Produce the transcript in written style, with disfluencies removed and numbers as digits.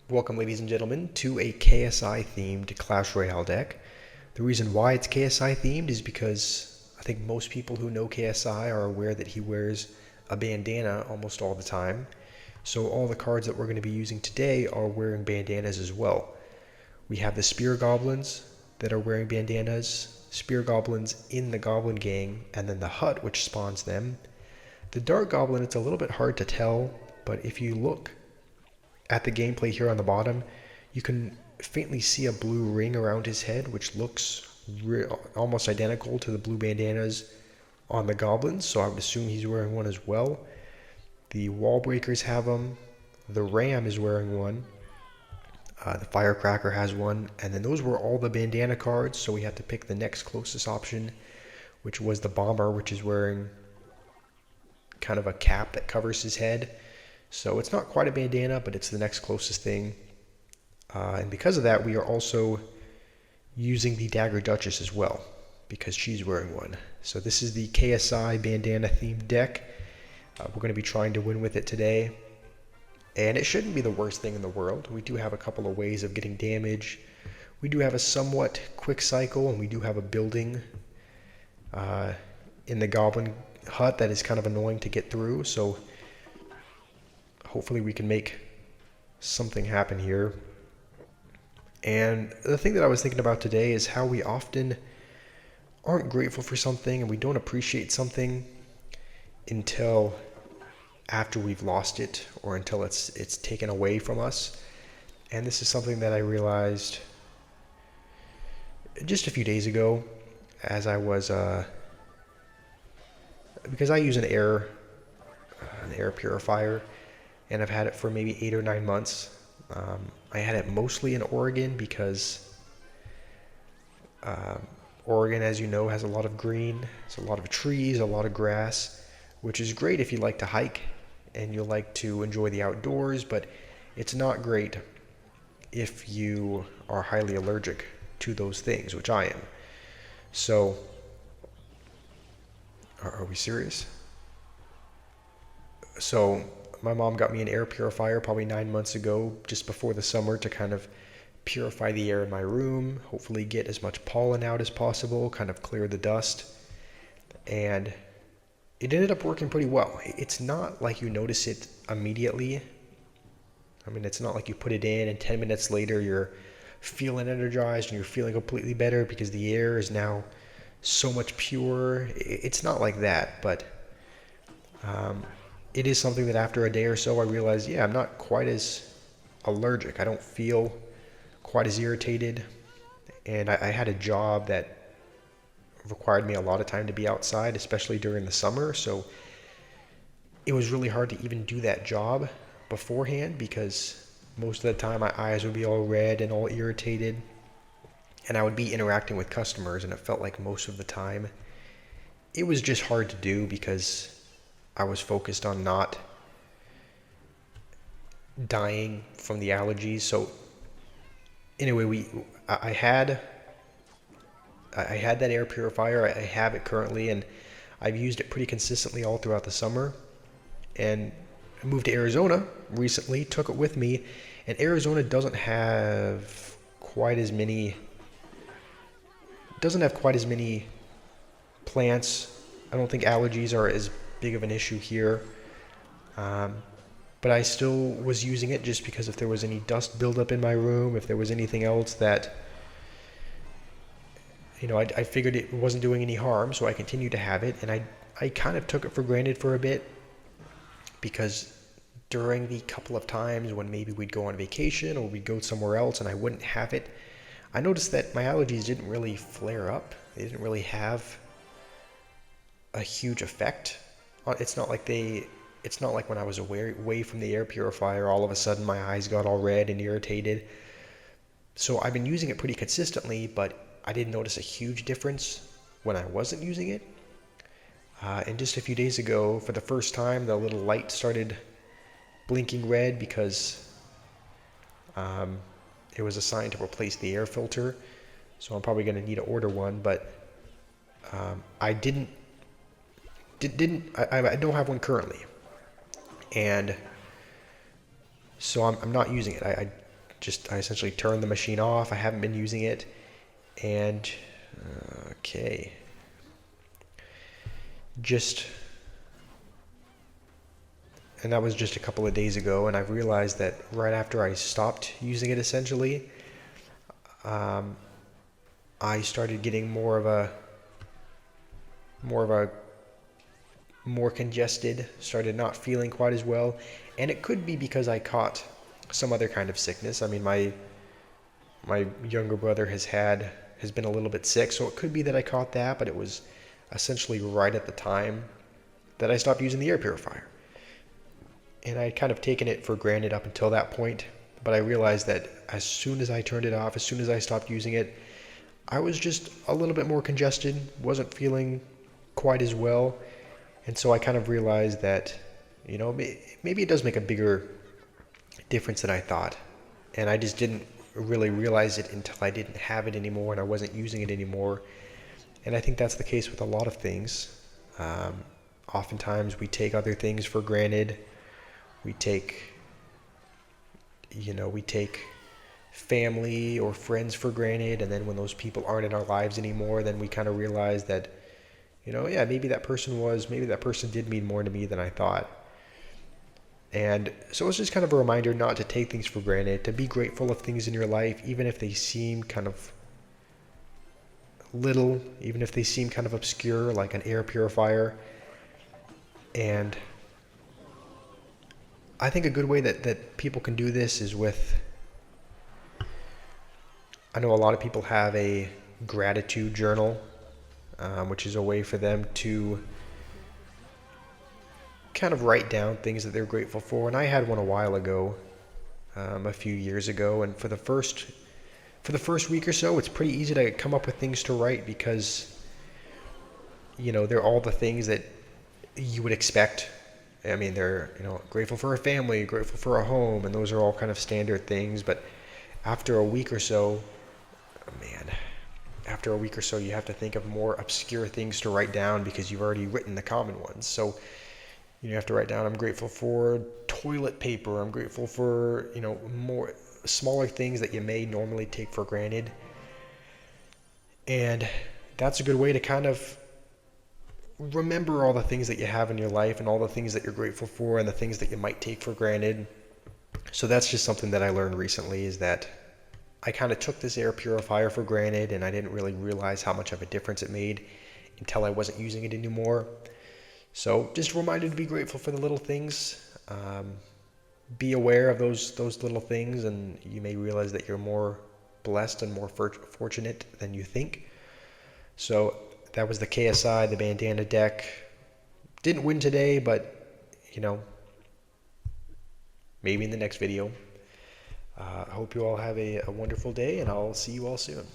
Welcome, ladies and gentlemen, to a KSI-themed Clash Royale deck. The reason why it's KSI-themed is because I think most people who know KSI are aware that he wears a bandana almost all the time. So all the cards that we're going to be using today are wearing bandanas as well. We have the Spear Goblins that are wearing bandanas, Spear Goblins in the Goblin Gang, and then the hut which spawns them. The Dark Goblin, it's a little bit hard to tell, but if you look at the gameplay here on the bottom, you can faintly see a blue ring around his head, which looks almost identical to the blue bandanas on the goblins, so I would assume he's wearing one as well. The wall breakers have them. The ram is wearing one. The firecracker has one, and then those were all the bandana cards, so we had to pick the next closest option, which was the bomber, which is wearing kind of a cap that covers his head. So it's not quite a bandana, but it's the next closest thing. And because of that, we are also using the Dagger Duchess as well, because she's wearing one. So this is the KSI bandana themed deck. We're going to be trying to win with it today. And it shouldn't be the worst thing in the world. We do have a couple of ways of getting damage. We do have a somewhat quick cycle, and we do have a building in the Goblin hut that is kind of annoying to get through. So hopefully we can make something happen here. And the thing that I was thinking about today is how we often aren't grateful for something and we don't appreciate something until after we've lost it or until it's taken away from us. And this is something that I realized just a few days ago as I was because I use an air purifier, and I've had it for maybe 8 or 9 months. I had it mostly in Oregon because Oregon, as you know, has a lot of green. It's a lot of trees, a lot of grass, which is great if you like to hike and you like to enjoy the outdoors, but it's not great if you are highly allergic to those things, which I am. So, are we serious? So, my mom got me an air purifier probably 9 months ago, just before the summer, to kind of purify the air in my room, hopefully get as much pollen out as possible, kind of clear the dust. And it ended up working pretty well. It's not like you notice it immediately. I mean, it's not like you put it in and 10 minutes later you're feeling energized and you're feeling completely better because the air is now so much purer. It's not like that, but it is something that after a day or so I realized, yeah, I'm not quite as allergic. I don't feel quite as irritated. And I had a job that required me a lot of time to be outside, especially during the summer. So it was really hard to even do that job beforehand because most of the time my eyes would be all red and all irritated. And I would be interacting with customers, and it felt like most of the time it was just hard to do because I was focused on not dying from the allergies. So anyway, I had that air purifier. I have it currently, and I've used it pretty consistently all throughout the summer. And I moved to Arizona recently, took it with me, and Arizona doesn't have quite as many plants. I don't think allergies are as big of an issue here. But I still was using it just because if there was any dust buildup in my room, if there was anything else that, I figured it wasn't doing any harm, so I continued to have it. And I kind of took it for granted for a bit because during the couple of times when maybe we'd go on vacation or we'd go somewhere else and I wouldn't have it, I noticed that my allergies didn't really flare up. They didn't really have a huge effect. It's not like when I was away from the air purifier, all of a sudden my eyes got all red and irritated. So I've been using it pretty consistently, but I didn't notice a huge difference when I wasn't using it. And just a few days ago, for the first time, the little light started blinking red because it was assigned to replace the air filter. So I'm probably going to need to order one, but I don't have one currently. And so I'm not using it. I essentially turned the machine off. I haven't been using it. And, okay. Just, and that was just a couple of days ago. And I've realized that right after I stopped using it, essentially, um, I started getting more congested, started not feeling quite as well. And it could be because I caught some other kind of sickness. I mean, my younger brother has been a little bit sick, so it could be that I caught that, but it was essentially right at the time that I stopped using the air purifier. And I had kind of taken it for granted up until that point, but I realized that as soon as I turned it off, as soon as I stopped using it, I was just a little bit more congested, wasn't feeling quite as well. And so I kind of realized that, maybe it does make a bigger difference than I thought. And I just didn't really realize it until I didn't have it anymore and I wasn't using it anymore. And I think that's the case with a lot of things. Oftentimes we take other things for granted. We take family or friends for granted, and then when those people aren't in our lives anymore, then we kind of realize that, yeah, maybe that person did mean more to me than I thought. And so it's just kind of a reminder not to take things for granted, to be grateful of things in your life, even if they seem kind of little, even if they seem kind of obscure, like an air purifier. And I think a good way that people can do this is I know a lot of people have a gratitude journal, which is a way for them to kind of write down things that they're grateful for. And I had one a while ago, a few years ago, and for the first week or so, it's pretty easy to come up with things to write because, they're all the things that you would expect. I mean, they're, grateful for a family, grateful for a home, and those are all kind of standard things. But after a week or so, you have to think of more obscure things to write down because you've already written the common ones. So, you have to write down, I'm grateful for toilet paper. I'm grateful for, more smaller things that you may normally take for granted. And that's a good way to kind of remember all the things that you have in your life and all the things that you're grateful for and the things that you might take for granted. So that's just something that I learned recently, is that I kind of took this air purifier for granted and I didn't really realize how much of a difference it made until I wasn't using it anymore. So just a reminder to be grateful for the little things. Be aware of those little things, and you may realize that you're more blessed and more fortunate than you think. So that was the KSI, the bandana deck. Didn't win today, but, maybe in the next video. I hope you all have a wonderful day, and I'll see you all soon.